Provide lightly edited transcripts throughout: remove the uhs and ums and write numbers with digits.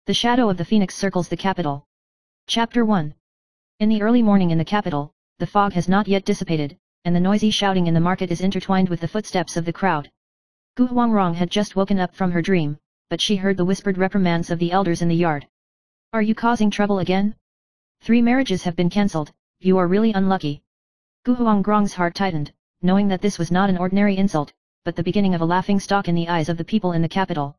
The shadow of the phoenix circles the capital. Chapter 1. In the early morning in the capital, the fog has not yet dissipated, and the noisy shouting in the market is intertwined with the footsteps of the crowd. Gu Huangrong had just woken up from her dream, but she heard the whispered reprimands of the elders in the yard. Are you causing trouble again? 3 marriages have been cancelled, you are really unlucky. Gu Huangrong's heart tightened, knowing that this was not an ordinary insult, but the beginning of a laughing stock in the eyes of the people in the capital.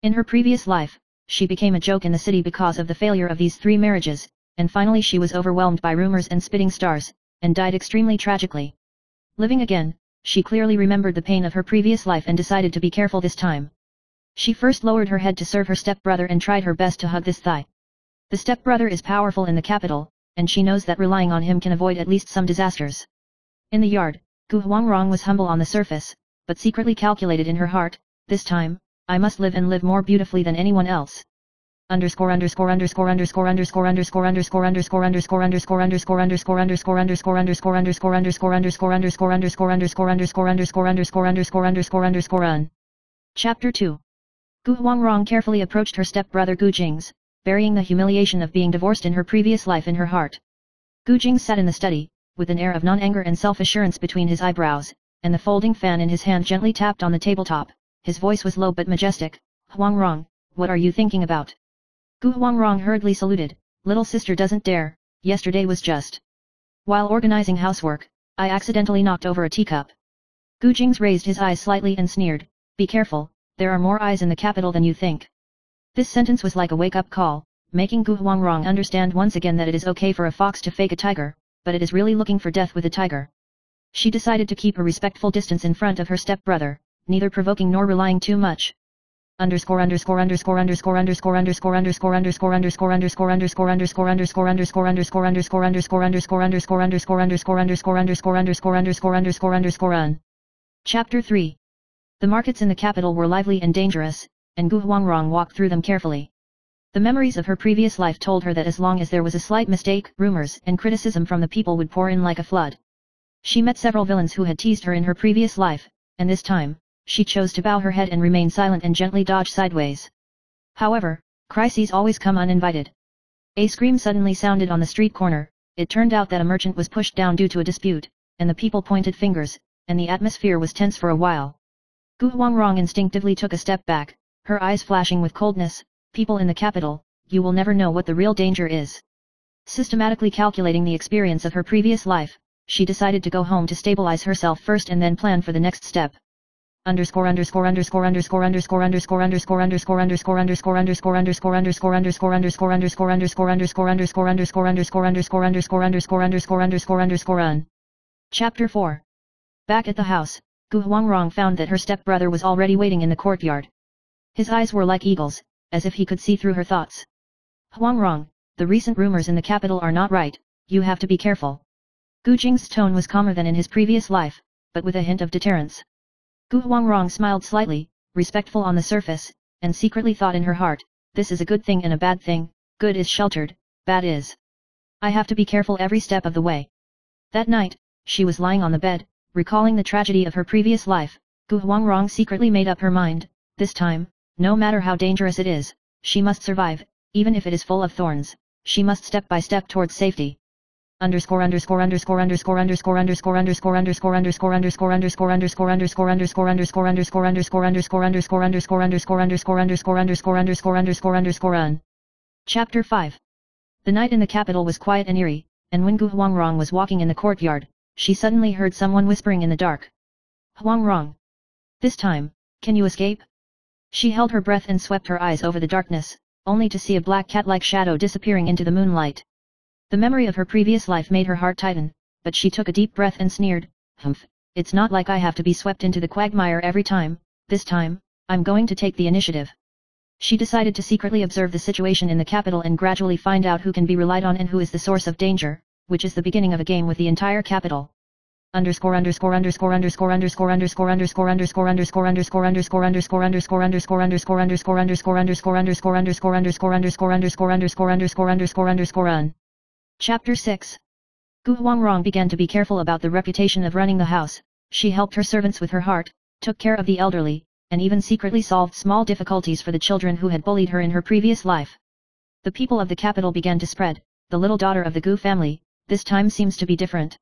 In her previous life, she became a joke in the city because of the failure of these 3 marriages, and finally she was overwhelmed by rumors and spitting stars, and died extremely tragically. Living again, she clearly remembered the pain of her previous life and decided to be careful this time. She first lowered her head to serve her stepbrother and tried her best to hug this thigh. The stepbrother is powerful in the capital, and she knows that relying on him can avoid at least some disasters. In the yard, Gu Huangrong was humble on the surface, but secretly calculated in her heart, this time, I must live and live more beautifully than anyone else. Chapter 2. Gu Huangrong carefully approached her stepbrother Gu Jing's, burying the humiliation of being divorced in her previous life in her heart. Gu Jing sat in the study, with an air of non-anger and self-assurance between his eyebrows, and the folding fan in his hand gently tapped on the tabletop. His voice was low but majestic. Huangrong, what are you thinking about? Gu Huangrong hurriedly saluted. Little sister doesn't dare, yesterday was just. While organizing housework, I accidentally knocked over a teacup. Gu Jing raised his eyes slightly and sneered, be careful, there are more eyes in the capital than you think. This sentence was like a wake-up call, making Gu Huangrong understand once again that it is okay for a fox to fake a tiger, but it is really looking for death with a tiger. She decided to keep a respectful distance in front of her stepbrother, neither provoking nor relying too much. Chapter 3. The markets in the capital were lively and dangerous, and Gu Huangrong walked through them carefully. The memories of her previous life told her that as long as there was a slight mistake, rumors and criticism from the people would pour in like a flood. She met several villains who had teased her in her previous life, and this time, she chose to bow her head and remain silent and gently dodge sideways. However, crises always come uninvited. A scream suddenly sounded on the street corner. It turned out that a merchant was pushed down due to a dispute, and the people pointed fingers, and the atmosphere was tense for a while. Gu Huangrong instinctively took a step back, her eyes flashing with coldness. People in the capital, you will never know what the real danger is. Systematically calculating the experience of her previous life, she decided to go home to stabilize herself first and then plan for the next step. Chapter 4. Back at the house, Gu Huangrong found that her stepbrother was already waiting in the courtyard. His eyes were like eagles, as if he could see through her thoughts. Huangrong, the recent rumors in the capital are not right, you have to be careful. Gu Jing's tone was calmer than in his previous life, but with a hint of deterrence. Gu Huangrong smiled slightly, respectful on the surface, and secretly thought in her heart, this is a good thing and a bad thing, good is sheltered, bad is. I have to be careful every step of the way. That night, she was lying on the bed, recalling the tragedy of her previous life. Gu Huangrong secretly made up her mind, this time, no matter how dangerous it is, she must survive, even if it is full of thorns, she must step by step towards safety. Chapter 5. The night in the capital was quiet and eerie, and when Gu Huangrong was walking in the courtyard, she suddenly heard someone whispering in the dark. Huangrong. This time, can you escape? She held her breath and swept her eyes over the darkness, only to see a black cat-like shadow disappearing into the moonlight. The memory of her previous life made her heart tighten, but she took a deep breath and sneered, humph, it's not like I have to be swept into the quagmire every time, this time, I'm going to take the initiative. She decided to secretly observe the situation in the capital and gradually find out who can be relied on and who is the source of danger, which is the beginning of a game with the entire capital. Chapter 6. Gu Huangrong began to be careful about the reputation of running the house. She helped her servants with her heart, took care of the elderly, and even secretly solved small difficulties for the children who had bullied her in her previous life. The people of the capital began to spread. The little daughter of the Gu family, this time seems to be different.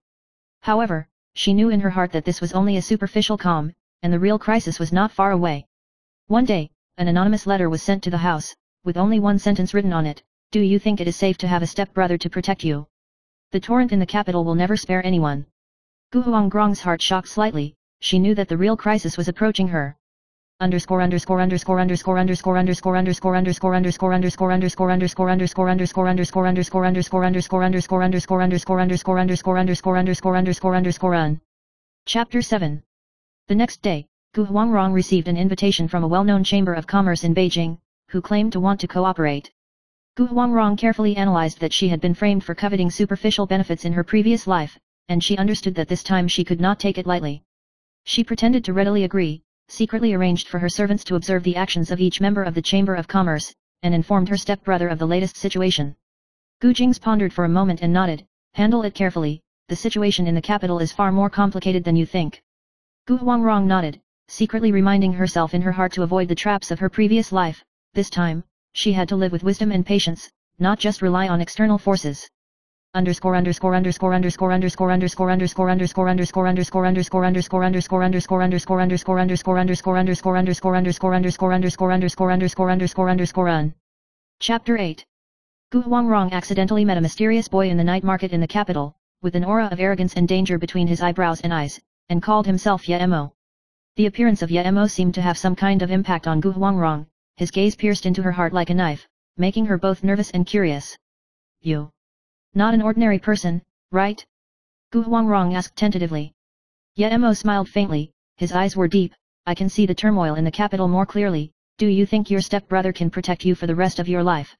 However, she knew in her heart that this was only a superficial calm, and the real crisis was not far away. One day, an anonymous letter was sent to the house, with only one sentence written on it: "Do you think it is safe to have a stepbrother to protect you? The torrent in the capital will never spare anyone." Gu Huangrong's heart shocked slightly. She knew that the real crisis was approaching her. Chapter 7. The next day, Gu Huangrong received an invitation from a well-known chamber of commerce in Beijing, who claimed to want to cooperate. Gu Huangrong carefully analyzed that she had been framed for coveting superficial benefits in her previous life, and she understood that this time she could not take it lightly. She pretended to readily agree, secretly arranged for her servants to observe the actions of each member of the Chamber of Commerce, and informed her stepbrother of the latest situation. Gu Jing's pondered for a moment and nodded. "Handle it carefully, the situation in the capital is far more complicated than you think." Gu Huangrong nodded, secretly reminding herself in her heart to avoid the traps of her previous life. This time, she had to live with wisdom and patience, not just rely on external forces. Chapter 8. Gu Huangrong accidentally met a mysterious boy in the night market in the capital, with an aura of arrogance and danger between his eyebrows and eyes, and called himself Ye Mo. The appearance of Ye Mo seemed to have some kind of impact on Gu Huangrong. His gaze pierced into her heart like a knife, making her both nervous and curious. "You. Not an ordinary person, right?" Gu Huangrong asked tentatively. Ye Mo smiled faintly, his eyes were deep. "I can see the turmoil in the capital more clearly. Do you think your stepbrother can protect you for the rest of your life?"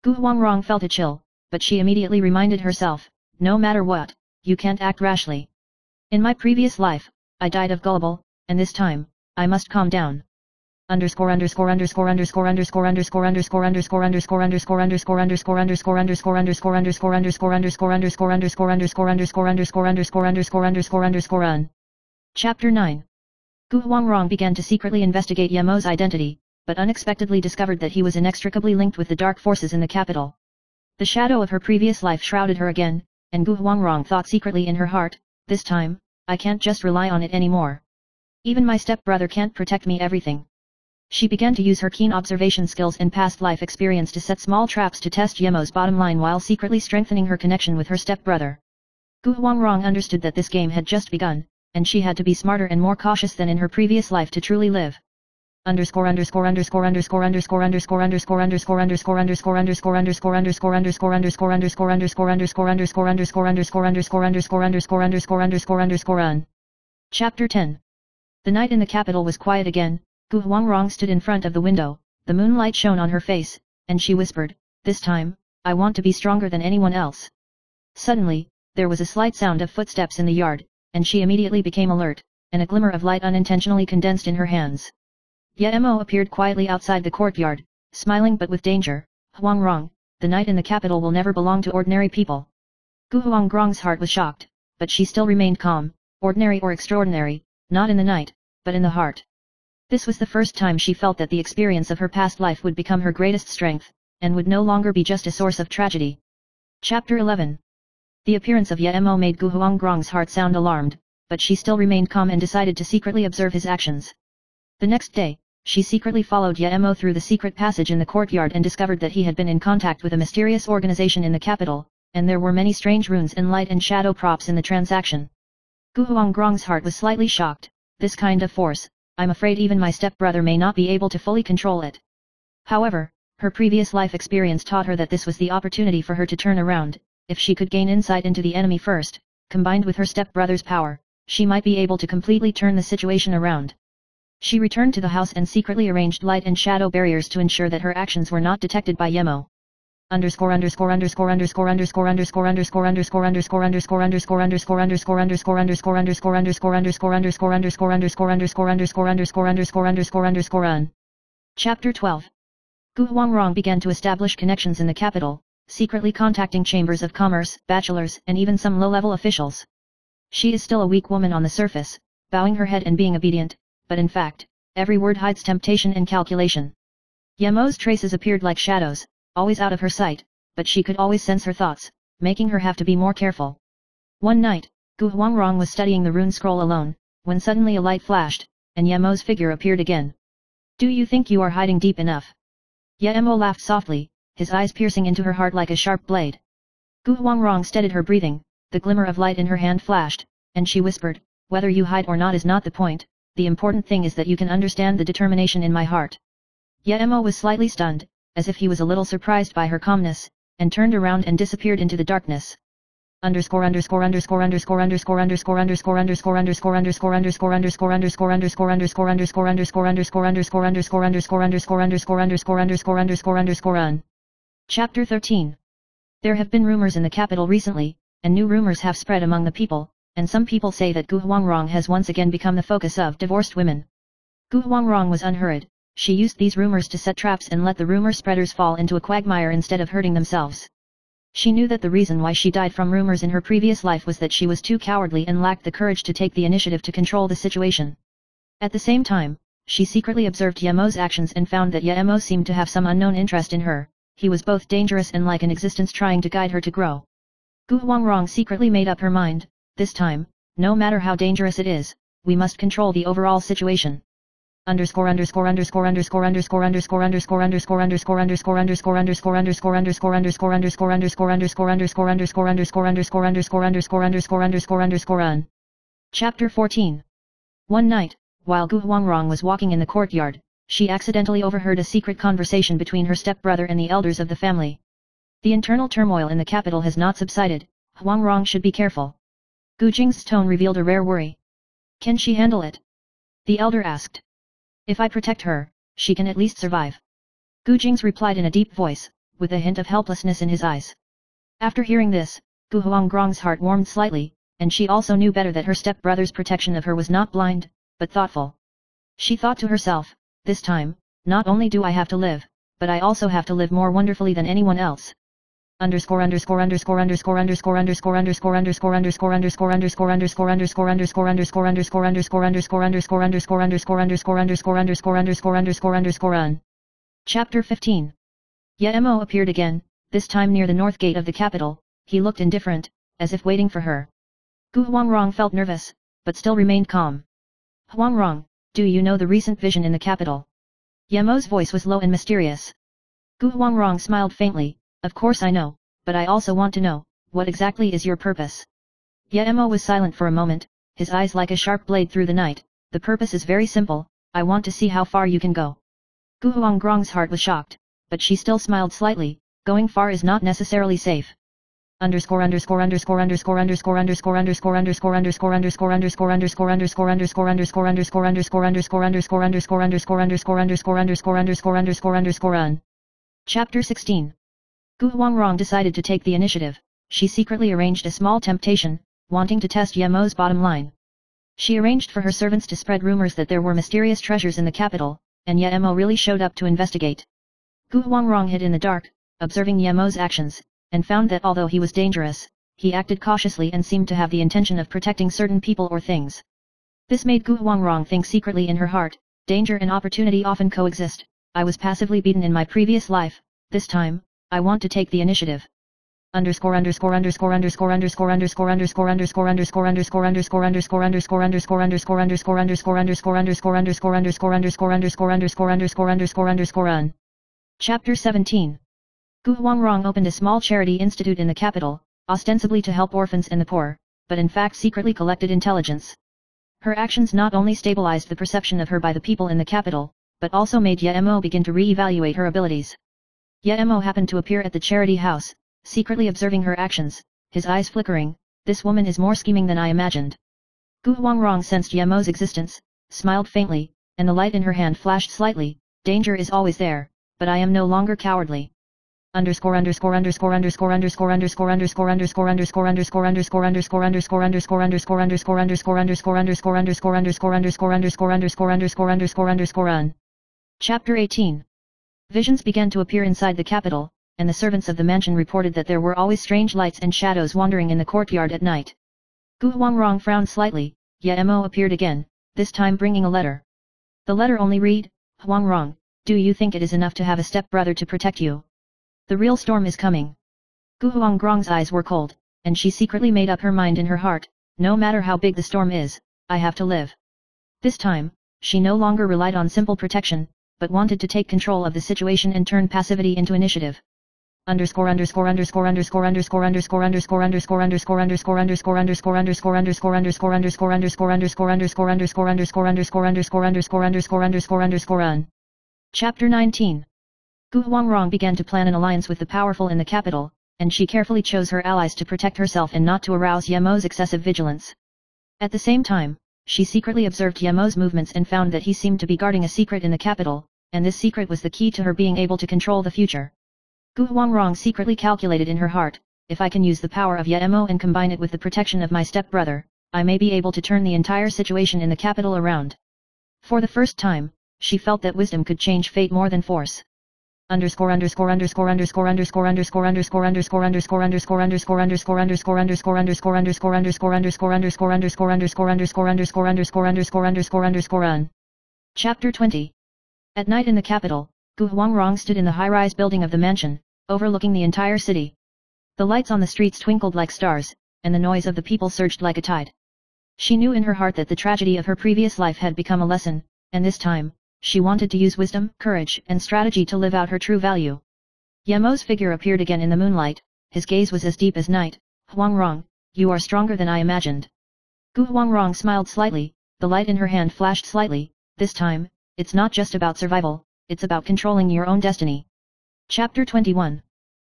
Gu Huangrong felt a chill, but she immediately reminded herself, "No matter what, you can't act rashly. In my previous life, I died of gullible, and this time, I must calm down." Chapter 9. Gu Huangrong began to secretly investigate Ye Mo's identity, but unexpectedly discovered that he was inextricably linked with the dark forces in the capital. The shadow of her previous life shrouded her again, and Gu Huangrong thought secretly in her heart, "This time, I can't just rely on it anymore. Even my stepbrother can't protect me everything." She began to use her keen observation skills and past life experience to set small traps to test Ye Mo's bottom line while secretly strengthening her connection with her stepbrother. Gu Huangrong understood that this game had just begun, and she had to be smarter and more cautious than in her previous life to truly live. Chapter 10. The night in the capital was quiet again. Gu Huangrong stood in front of the window, the moonlight shone on her face, and she whispered, "This time, I want to be stronger than anyone else." Suddenly, there was a slight sound of footsteps in the yard, and she immediately became alert, and a glimmer of light unintentionally condensed in her hands. Ye Mo appeared quietly outside the courtyard, smiling but with danger. "Huangrong, the night in the capital will never belong to ordinary people." Gu Huangrong's heart was shocked, but she still remained calm. Ordinary or extraordinary, not in the night, but in the heart. This was the first time she felt that the experience of her past life would become her greatest strength, and would no longer be just a source of tragedy. Chapter 11. The appearance of Ye Mo made Gu Huangrong's heart sound alarmed, but she still remained calm and decided to secretly observe his actions. The next day, she secretly followed Ye Mo through the secret passage in the courtyard and discovered that he had been in contact with a mysterious organization in the capital, and there were many strange runes and light and shadow props in the transaction. Gu Huangrong's heart was slightly shocked. "This kind of force, I'm afraid even my stepbrother may not be able to fully control it." However, her previous life experience taught her that this was the opportunity for her to turn around. If she could gain insight into the enemy first, combined with her stepbrother's power, she might be able to completely turn the situation around. She returned to the house and secretly arranged light and shadow barriers to ensure that her actions were not detected by Ye Mo. Chapter 12. Gu Huangrong began to establish connections in the capital, secretly contacting chambers of commerce, bachelors, and even some low-level officials. She is still a weak woman on the surface, bowing her head and being obedient, but in fact, Every word hides temptation and calculation. Yemo's traces appeared like shadows, always out of her sight, but she could always sense her thoughts, making her have to be more careful. One night, Gu Huangrong was studying the rune scroll alone, when suddenly a light flashed, and Yemo's figure appeared again. Do you think you are hiding deep enough? Yemo laughed softly, his eyes piercing into her heart like a sharp blade. Gu Huangrong steadied her breathing, the glimmer of light in her hand flashed, and she whispered, whether you hide or not is not the point, the important thing is that you can understand the determination in my heart. Yemo was slightly stunned, as if he was a little surprised by her calmness, and turned around and disappeared into the darkness. Chapter 13. There have been rumors in the capital recently, and new rumors have spread among the people, and some people say that Gu Huangrong has once again become the focus of divorced women. Gu Huangrong was unhurried. She used these rumors to set traps and let the rumor spreaders fall into a quagmire instead of hurting themselves. She knew that the reason why she died from rumors in her previous life was that she was too cowardly and lacked the courage to take the initiative to control the situation. At the same time, she secretly observed Yemo's actions and found that Yemo seemed to have some unknown interest in her. He was both dangerous and like an existence trying to guide her to grow. Gu Huangrong secretly made up her mind, this time, no matter how dangerous it is, we must control the overall situation. Chapter 14. One night, while Gu Huangrong was walking in the courtyard, she accidentally overheard a secret conversation between her stepbrother and the elders of the family. The internal turmoil in the capital has not subsided. Huangrong should be careful. Gu Jing's tone revealed a rare worry. Can she handle it? The elder asked. If I protect her, she can at least survive. Gu Jing's replied in a deep voice, with a hint of helplessness in his eyes. After hearing this, Gu Huangrong's heart warmed slightly, and she also knew better that her stepbrother's protection of her was not blind, but thoughtful. She thought to herself, this time, not only do I have to live, but I also have to live more wonderfully than anyone else. Chapter 15. Yemo appeared again, this time near the north gate of the capital. He looked indifferent, as if waiting for her. Gu Huangrong felt nervous, but still remained calm. Huangrong, do you know the recent vision in the capital? Yemo's voice was low and mysterious. Gu Huangrong smiled faintly. Of course I know, but I also want to know, what exactly is your purpose? Yemo was silent for a moment, his eyes like a sharp blade through the night. The purpose is very simple, I want to see how far you can go. Gu Huangrong's heart was shocked, but she still smiled slightly. Going far is not necessarily safe. Chapter 16. Gu Huangrong decided to take the initiative. She secretly arranged a small temptation, wanting to test Yemo's bottom line. She arranged for her servants to spread rumors that there were mysterious treasures in the capital, and Yemo really showed up to investigate. Gu Huangrong hid in the dark, observing Yemo's actions, and found that although he was dangerous, he acted cautiously and seemed to have the intention of protecting certain people or things. This made Gu Huangrong think secretly in her heart, danger and opportunity often coexist. I was passively beaten in my previous life, this time, I want to take the initiative. Chapter 17. Gu Huangrong opened a small charity institute in the capital, ostensibly to help orphans and the poor, but in fact secretly collected intelligence. Her actions not only stabilized the perception of her by the people in the capital, but also made Yemo begin to re-evaluate her abilities. Yemo happened to appear at the charity house, secretly observing her actions, his eyes flickering. This woman is more scheming than I imagined. Gu Huangrong sensed Yemo's existence, smiled faintly, and the light in her hand flashed slightly. Danger is always there, but I am no longer cowardly. Chapter 18. Visions began to appear inside the capital, and the servants of the mansion reported that there were always strange lights and shadows wandering in the courtyard at night. Gu Huangrong frowned slightly. Yemo appeared again, this time bringing a letter. The letter only read, Huang Rong, do you think it is enough to have a stepbrother to protect you? The real storm is coming. Gu Huangrong's eyes were cold, and she secretly made up her mind in her heart, no matter how big the storm is, I have to live. This time, she no longer relied on simple protection, but wanted to take control of the situation and turn passivity into initiative. Chapter 19. Gu Huangrong began to plan an alliance with the powerful in the capital, and she carefully chose her allies to protect herself and not to arouse Yemo's excessive vigilance. At the same time, she secretly observed Yemo's movements and found that he seemed to be guarding a secret in the capital, and this secret was the key to her being able to control the future. Gu Huangrong secretly calculated in her heart, if I can use the power of Yemo and combine it with the protection of my stepbrother, I may be able to turn the entire situation in the capital around. For the first time, she felt that wisdom could change fate more than force. Chapter 20. At night in the capital, Gu Huangrong stood in the high-rise building of the mansion, overlooking the entire city. The lights on the streets twinkled like stars, and the noise of the people surged like a tide. She knew in her heart that the tragedy of her previous life had become a lesson, and this time, she wanted to use wisdom, courage, and strategy to live out her true value. Yemo's figure appeared again in the moonlight, his gaze was as deep as night. Huangrong, you are stronger than I imagined. Gu Huangrong smiled slightly, the light in her hand flashed slightly, this time, it's not just about survival, it's about controlling your own destiny. Chapter 21.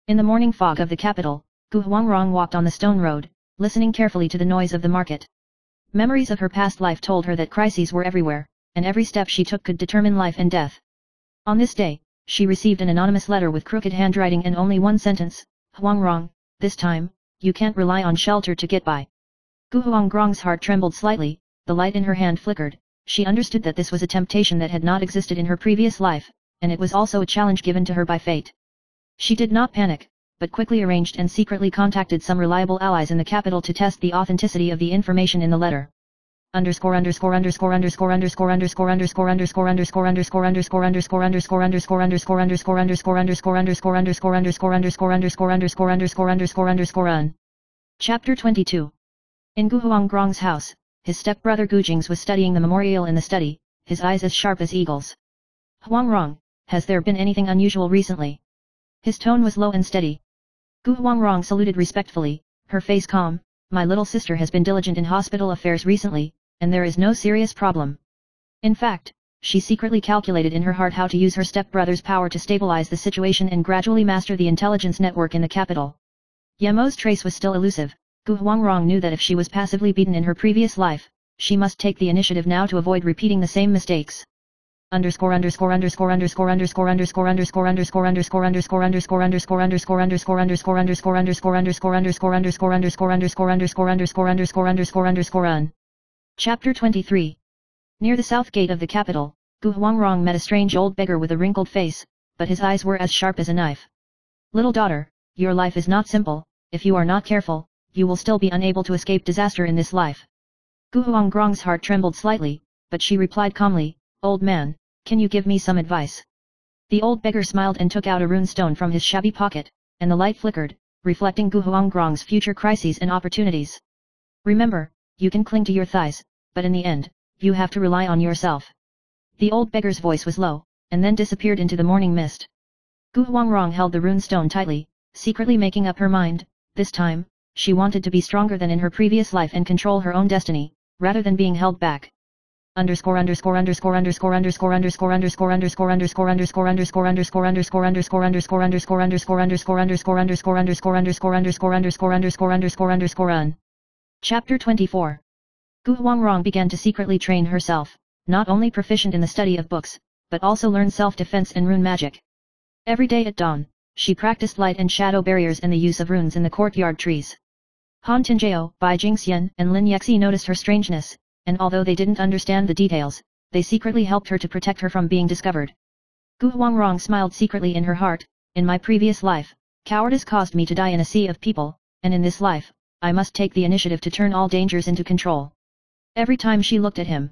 In the morning fog of the capital, Gu Huangrong walked on the stone road, listening carefully to the noise of the market. Memories of her past life told her that crises were everywhere, and every step she took could determine life and death. On this day, she received an anonymous letter with crooked handwriting and only one sentence, Huangrong, this time, you can't rely on shelter to get by. Gu Huangrong's heart trembled slightly, the light in her hand flickered, she understood that this was a temptation that had not existed in her previous life, and it was also a challenge given to her by fate. She did not panic, but quickly arranged and secretly contacted some reliable allies in the capital to test the authenticity of the information in the letter. Chapter 22. In Gu Huangrong's house, his stepbrother Gu Jing's was studying the memorial in the study, his eyes as sharp as eagles. Huangrong, has there been anything unusual recently? His tone was low and steady. Gu Huangrong saluted respectfully, her face calm, my little sister has been diligent in hospital affairs recently, and there is no serious problem. In fact, she secretly calculated in her heart how to use her stepbrother's power to stabilize the situation and gradually master the intelligence network in the capital. Yemo's trace was still elusive. Gu Huangrong knew that if she was passively beaten in her previous life, she must take the initiative now to avoid repeating the same mistakes. Chapter 23. Near the south gate of the capital, Gu Huangrong met a strange old beggar with a wrinkled face, but his eyes were as sharp as a knife. Little daughter, your life is not simple, if you are not careful, you will still be unable to escape disaster in this life. Gu Huangrong's heart trembled slightly, but she replied calmly, old man, can you give me some advice? The old beggar smiled and took out a rune stone from his shabby pocket, and the light flickered, reflecting Gu Huangrong's future crises and opportunities. Remember, you can cling to your thighs, but in the end, you have to rely on yourself. The old beggar's voice was low, and then disappeared into the morning mist. Gu Huangrong held the rune stone tightly, secretly making up her mind, this time, she wanted to be stronger than in her previous life and control her own destiny, rather than being held back. Chapter 24. Gu Huangrong began to secretly train herself, not only proficient in the study of books, but also learn self-defense and rune magic. Every day at dawn, she practiced light and shadow barriers and the use of runes in the courtyard trees. Han Tinjiao, Bai Jingxian, and Lin Yexi noticed her strangeness, and although they didn't understand the details, they secretly helped her to protect her from being discovered. Gu Huangrong smiled secretly in her heart, in my previous life, cowardice caused me to die in a sea of people, and in this life, I must take the initiative to turn all dangers into control. Every time she looked at him,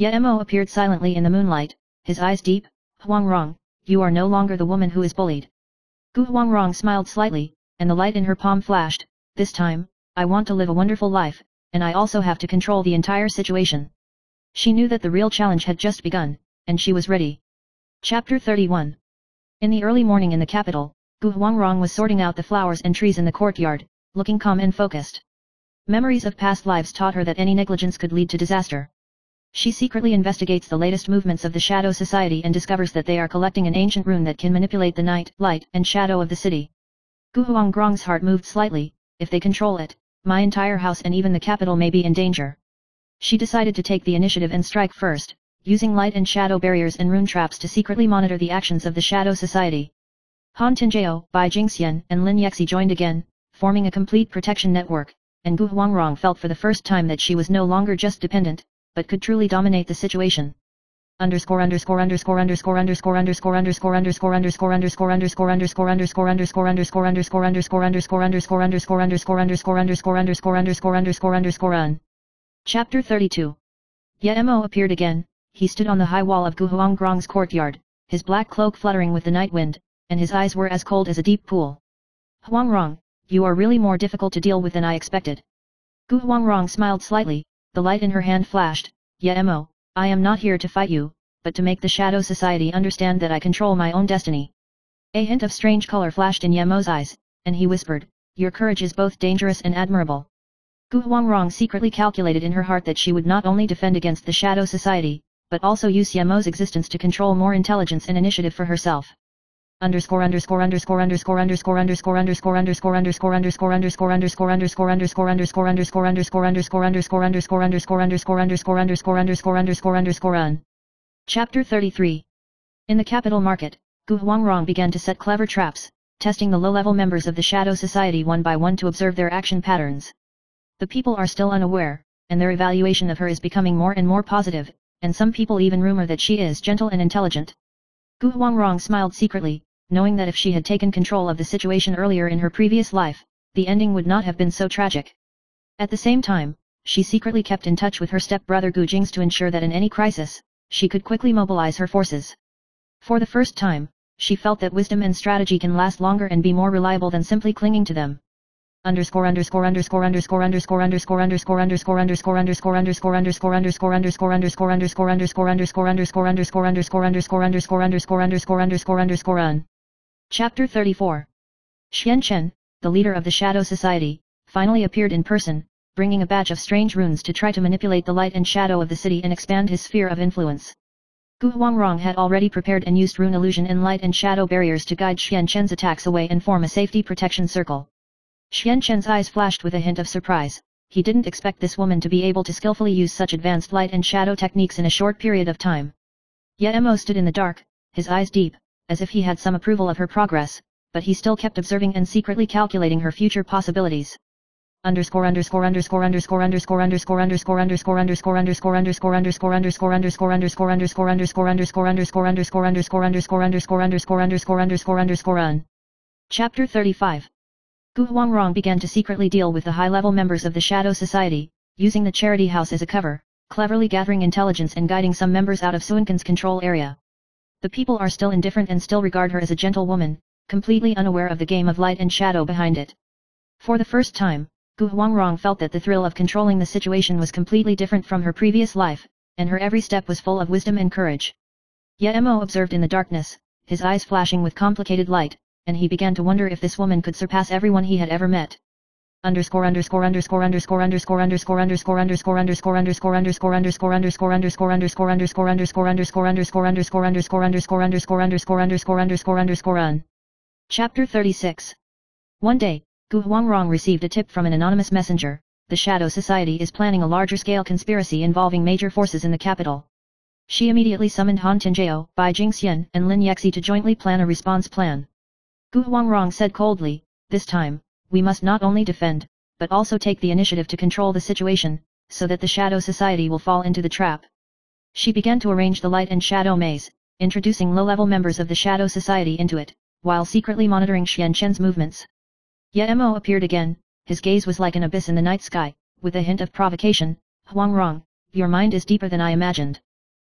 Ye Mo appeared silently in the moonlight, his eyes deep. Huang Rong, you are no longer the woman who is bullied. Gu Huangrong smiled slightly, and the light in her palm flashed. This time, I want to live a wonderful life, and I also have to control the entire situation. She knew that the real challenge had just begun, and she was ready. Chapter 31. In the early morning in the capital, Gu Huangrong was sorting out the flowers and trees in the courtyard, looking calm and focused. Memories of past lives taught her that any negligence could lead to disaster. She secretly investigates the latest movements of the Shadow Society and discovers that they are collecting an ancient rune that can manipulate the night, light, and shadow of the city. Gu Huangrong's heart moved slightly. If they control it, my entire house and even the capital may be in danger. She decided to take the initiative and strike first, using light and shadow barriers and rune traps to secretly monitor the actions of the Shadow Society. Han Tinjao, Bai Jingxian, and Lin Yexi joined again, forming a complete protection network, and Gu Huangrong felt for the first time that she was no longer just dependent, but could truly dominate the situation. Chapter 32. Ye Mo appeared again. He stood on the high wall of Gu Huangrong's courtyard, his black cloak fluttering with the night wind, and his eyes were as cold as a deep pool. Huangrong, you are really more difficult to deal with than I expected. Gu Huangrong smiled slightly, the light in her hand flashed. Ye Mo, I am not here to fight you, but to make the Shadow Society understand that I control my own destiny. A hint of strange color flashed in Ye Mo's eyes, and he whispered, your courage is both dangerous and admirable. Gu Huangrong secretly calculated in her heart that she would not only defend against the Shadow Society, but also use Ye Mo's existence to control more intelligence and initiative for herself. Chapter 33. In the capital market, Gu Huangrong began to set clever traps, testing the low-level members of the Shadow Society one by one to observe their action patterns. The people are still unaware, and their evaluation of her is becoming more and more positive, and some people even rumor that she is gentle and intelligent. Gu Huangrong smiled secretly, knowing that if she had taken control of the situation earlier in her previous life, the ending would not have been so tragic. At the same time, she secretly kept in touch with her step-brother Gu Jing's to ensure that in any crisis, she could quickly mobilize her forces. For the first time, she felt that wisdom and strategy can last longer and be more reliable than simply clinging to them. Chapter 34. Xian Chen, the leader of the Shadow Society, finally appeared in person, bringing a batch of strange runes to try to manipulate the light and shadow of the city and expand his sphere of influence. Gu Huangrong had already prepared and used rune illusion and light and shadow barriers to guide Xian Chen's attacks away and form a safety protection circle. Xian Chen's eyes flashed with a hint of surprise. He didn't expect this woman to be able to skillfully use such advanced light and shadow techniques in a short period of time. Ye Mo stood in the dark, his eyes deep, as if he had some approval of her progress, but he still kept observing and secretly calculating her future possibilities. Chapter 35. Gu Huangrong began to secretly deal with the high-level members of the Shadow Society, using the charity house as a cover, cleverly gathering intelligence and guiding some members out of Suankan's control area. The people are still indifferent and still regard her as a gentle woman, completely unaware of the game of light and shadow behind it. For the first time, Gu Huangrong felt that the thrill of controlling the situation was completely different from her previous life, and her every step was full of wisdom and courage. Ye Mo observed in the darkness, his eyes flashing with complicated light, and he began to wonder if this woman could surpass everyone he had ever met. Chapter 36. One day, Gu Huangrong received a tip from an anonymous messenger. The Shadow Society is planning a larger-scale conspiracy involving major forces in the capital. She immediately summoned Han Tinjao, Bai Jingxian, and Lin Yexi to jointly plan a response plan. Gu Huangrong said coldly, this time, we must not only defend, but also take the initiative to control the situation, so that the Shadow Society will fall into the trap. She began to arrange the light and shadow maze, introducing low-level members of the Shadow Society into it, while secretly monitoring Xian Chen's movements. Ye Mo appeared again, his gaze was like an abyss in the night sky, with a hint of provocation. Huangrong, your mind is deeper than I imagined.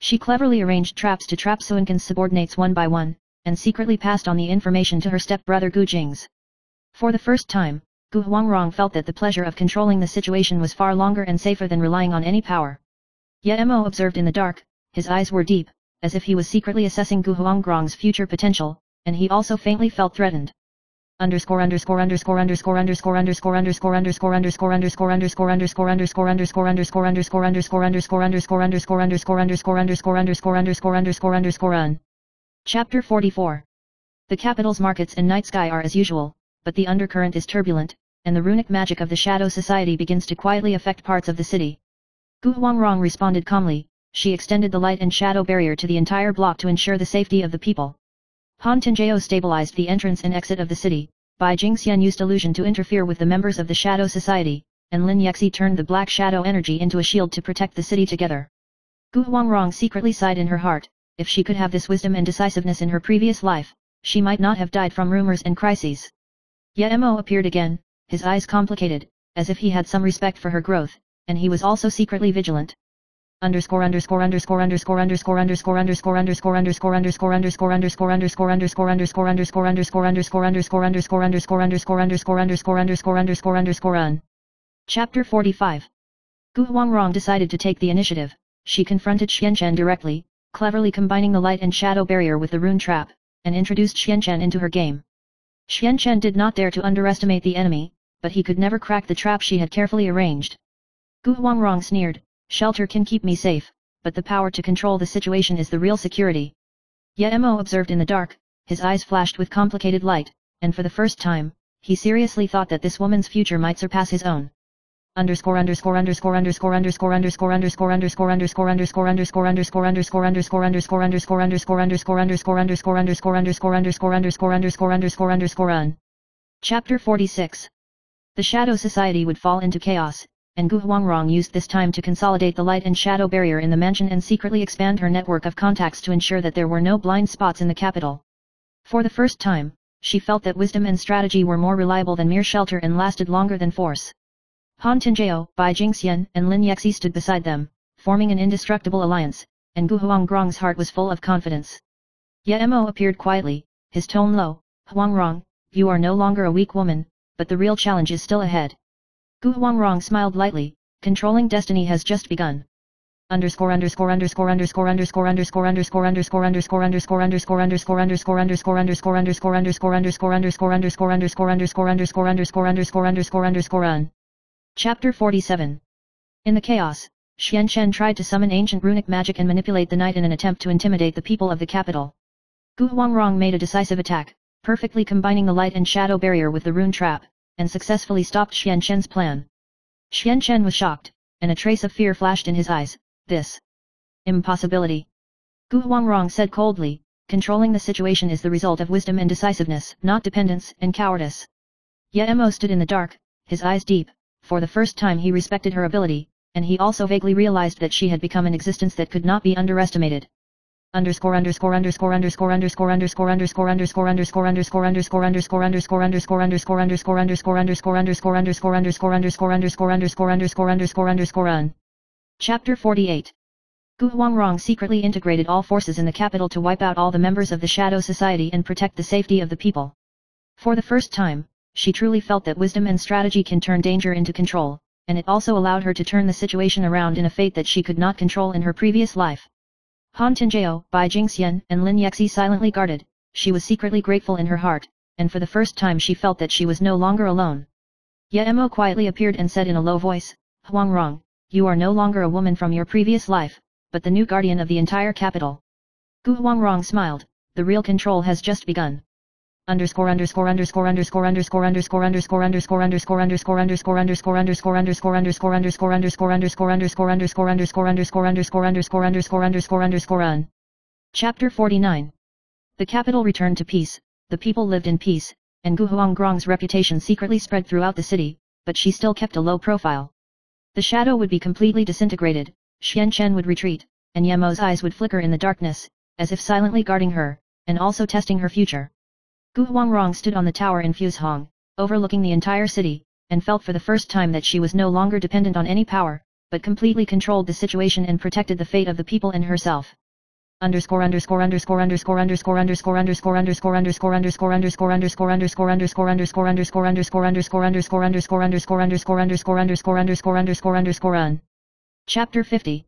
She cleverly arranged traps to trap Suinkan's subordinates one by one, and secretly passed on the information to her stepbrother Gu Jing's. For the first time, Gu Huangrong felt that the pleasure of controlling the situation was far longer and safer than relying on any power. Yet Mo observed in the dark, his eyes were deep, as if he was secretly assessing Gu Huangrong's future potential, and he also faintly felt threatened. Chapter 44. The capital's markets and night sky are as usual, but the undercurrent is turbulent, and the runic magic of the Shadow Society begins to quietly affect parts of the city. Gu Huangrong responded calmly. She extended the light and shadow barrier to the entire block to ensure the safety of the people. Han Tinjao stabilized the entrance and exit of the city. Bai Jingxian used illusion to interfere with the members of the Shadow Society, and Lin Yexi turned the black shadow energy into a shield to protect the city together. Gu Huangrong secretly sighed in her heart. If she could have this wisdom and decisiveness in her previous life, she might not have died from rumors and crises. Yet Mo appeared again, his eyes complicated, as if he had some respect for her growth, and he was also secretly vigilant. Chapter 45. Gu Huangrong decided to take the initiative. She confronted Xianchen directly, cleverly combining the light and shadow barrier with the rune trap, and introduced Xianchen into her game. Xianchen did not dare to underestimate the enemy, but he could never crack the trap she had carefully arranged. Gu Huangrong sneered, "Shelter can keep me safe, but the power to control the situation is the real security." Yet Mo observed in the dark, his eyes flashed with complicated light, and for the first time, he seriously thought that this woman's future might surpass his own. Chapter 46. The Shadow Society would fall into chaos, and Gu Huangrong used this time to consolidate the light and shadow barrier in the mansion and secretly expand her network of contacts to ensure that there were no blind spots in the capital. For the first time, she felt that wisdom and strategy were more reliable than mere shelter and lasted longer than force. Han Tinjao, Bai Jingxian, and Lin Yexi stood beside them, forming an indestructible alliance, and Gu Huangrong's heart was full of confidence. Yet Mo appeared quietly, his tone low. "Huangrong, you are no longer a weak woman, but the real challenge is still ahead." Gu Huangrong smiled lightly. "Controlling destiny has just begun." Chapter 47. In the chaos, Xianchen tried to summon ancient runic magic and manipulate the night in an attempt to intimidate the people of the capital. Gu Huangrong made a decisive attack, perfectly combining the light and shadow barrier with the rune trap, and successfully stopped Xianchen's plan. Xianchen was shocked, and a trace of fear flashed in his eyes. "This impossibility," Gu Huangrong said coldly. "Controlling the situation is the result of wisdom and decisiveness, not dependence and cowardice." Yet Mo stood in the dark, his eyes deep. For the first time he respected her ability, and he also vaguely realized that she had become an existence that could not be underestimated. Chapter 48. Gu Huangrong secretly integrated all forces in the capital to wipe out all the members of the Shadow Society and protect the safety of the people. For the first time, she truly felt that wisdom and strategy can turn danger into control, and it also allowed her to turn the situation around in a fate that she could not control in her previous life. Han Tinjao, Bai Jingxian, and Lin Yexi silently guarded. She was secretly grateful in her heart, and for the first time she felt that she was no longer alone. Yet Mo quietly appeared and said in a low voice, "Huangrong, you are no longer a woman from your previous life, but the new guardian of the entire capital." Gu Huangrong smiled. "The real control has just begun." Chapter 49. The capital returned to peace, the people lived in peace, and Gu Huangrong's reputation secretly spread throughout the city, but she still kept a low profile. The shadow would be completely disintegrated, Xianchen would retreat, and Yemo's eyes would flicker in the darkness, as if silently guarding her, and also testing her future. Gu Huangrong stood on the tower in Fuzhong, overlooking the entire city, and felt for the first time that she was no longer dependent on any power, but completely controlled the situation and protected the fate of the people and herself. Chapter 50.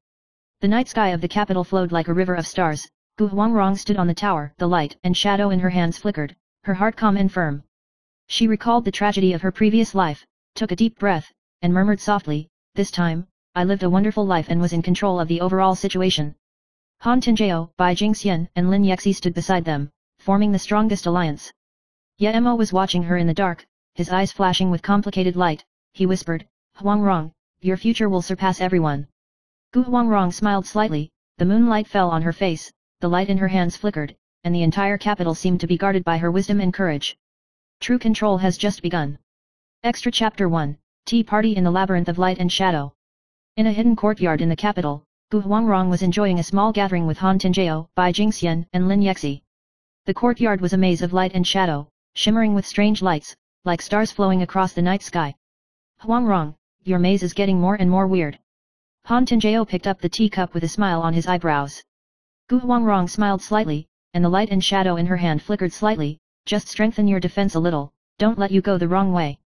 The night sky of the capital flowed like a river of stars. Gu Huangrong stood on the tower, the light and shadow in her hands flickered, her heart calm and firm. She recalled the tragedy of her previous life, took a deep breath, and murmured softly, "This time, I lived a wonderful life and was in control of the overall situation." Han Tinjao, Bai Jingxian and Lin Yexi stood beside them, forming the strongest alliance. Ye Mo was watching her in the dark, his eyes flashing with complicated light. He whispered, "Huangrong, your future will surpass everyone." Gu Huangrong smiled slightly, the moonlight fell on her face, the light in her hands flickered, and the entire capital seemed to be guarded by her wisdom and courage. True control has just begun. Extra Chapter 1, Tea Party in the Labyrinth of Light and Shadow. In a hidden courtyard in the capital, Gu Huangrong was enjoying a small gathering with Han Tinjao, Bai Jingxian and Lin Yexi. The courtyard was a maze of light and shadow, shimmering with strange lights, like stars flowing across the night sky. "Huangrong, your maze is getting more and more weird." Han Tinjao picked up the teacup with a smile on his eyebrows. Gu Huangrong smiled slightly, and the light and shadow in her hand flickered slightly. "Just strengthen your defense a little, don't let you go the wrong way."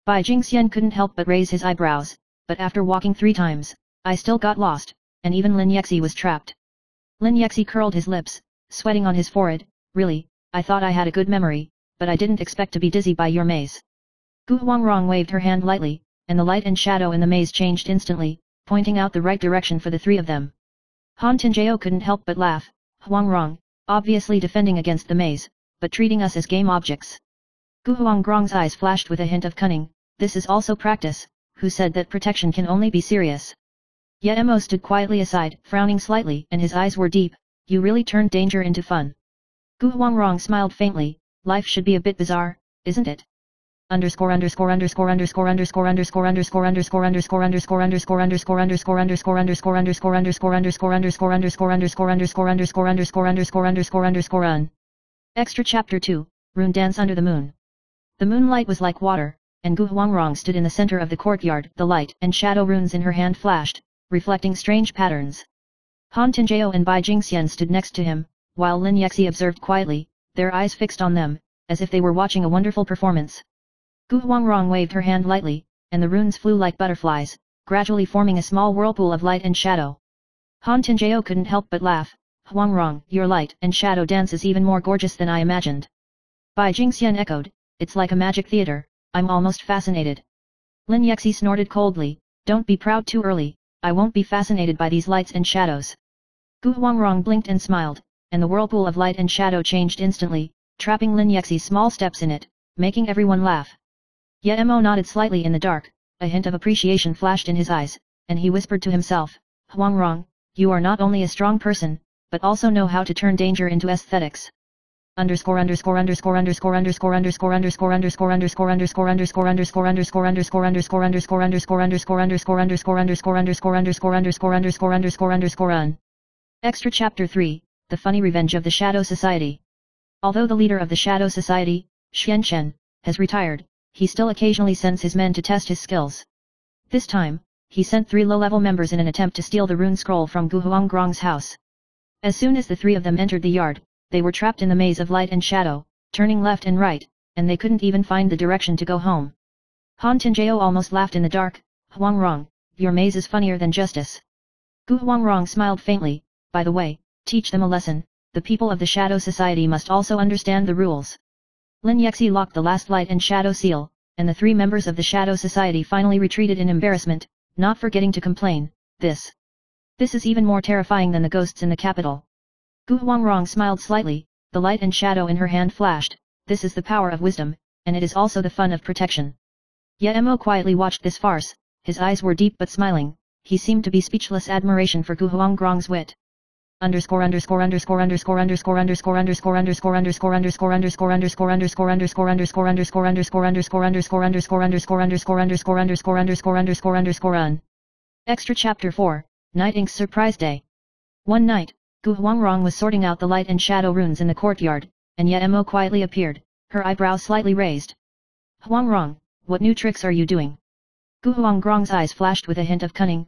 Bai Jingxian couldn't help but raise his eyebrows, but after walking 3 times, I still got lost, and even Lin Yexi was trapped. Lin Yexi curled his lips, sweating on his forehead. "Really, I thought I had a good memory, but I didn't expect to be dizzy by your maze." Gu Huangrong waved her hand lightly, and the light and shadow in the maze changed instantly, pointing out the right direction for the 3 of them. Han Tinjao couldn't help but laugh. "Huangrong, obviously defending against the maze, but treating us as game objects." Gu Huangrong's eyes flashed with a hint of cunning. "This is also practice. Who said that protection can only be serious?" Ye Mo stood quietly aside, frowning slightly, and his eyes were deep. "You really turned danger into fun." Gu Huangrong smiled faintly. "Life should be a bit bizarre, isn't it? Extra Chapter 2, Rune Dance Under the Moon. The moonlight was like water, and Gu Huangrong stood in the center of the courtyard. The light and shadow runes in her hand flashed, reflecting strange patterns. Han Tinjao and Bai Jingxian stood next to him, while Lin Yexi observed quietly, their eyes fixed on them, as if they were watching a wonderful performance. Gu Huangrong waved her hand lightly, and the runes flew like butterflies, gradually forming a small whirlpool of light and shadow. Han Tinjao couldn't help but laugh. "Huangrong, your light and shadow dance is even more gorgeous than I imagined." Bai Jingxian echoed, "It's like a magic theater, I'm almost fascinated." Lin Yexi snorted coldly, "Don't be proud too early, I won't be fascinated by these lights and shadows." Gu Huangrong blinked and smiled, and the whirlpool of light and shadow changed instantly, trapping Lin Yexi's small steps in it, making everyone laugh. Ye Mo nodded slightly in the dark, a hint of appreciation flashed in his eyes, and he whispered to himself, "Huangrong, you are not only a strong person, but also know how to turn danger into aesthetics." Extra Chapter 3, The Funny Revenge of the Shadow Society. Although the leader of the Shadow Society, Xian Shen, has retired, he still occasionally sends his men to test his skills. This time, he sent 3 low-level members in an attempt to steal the rune scroll from Gu Huangrong's house. As soon as the 3 of them entered the yard, they were trapped in the maze of light and shadow, turning left and right, and they couldn't even find the direction to go home. Han Tinjao almost laughed in the dark. "Huangrong, your maze is funnier than justice." Gu Huangrong smiled faintly. "By the way, teach them a lesson, the people of the Shadow Society must also understand the rules." Lin Yexi locked the last light and shadow seal, and the 3 members of the Shadow Society finally retreated in embarrassment, not forgetting to complain, This is even more terrifying than the ghosts in the capital." Gu Huangrong smiled slightly, the light and shadow in her hand flashed. "This is the power of wisdom, and it is also the fun of protection." Ye Mo quietly watched this farce, his eyes were deep but smiling, he seemed to be speechless admiration for Gu Huangrong's wit. Extra Chapter 4, Night Ink's Surprise Day. One night, Gu Huangrong was sorting out the light and shadow runes in the courtyard, and Ye Mo quietly appeared, her eyebrows slightly raised. "Huangrong, what new tricks are you doing?" Gu Huangrong's eyes flashed with a hint of cunning.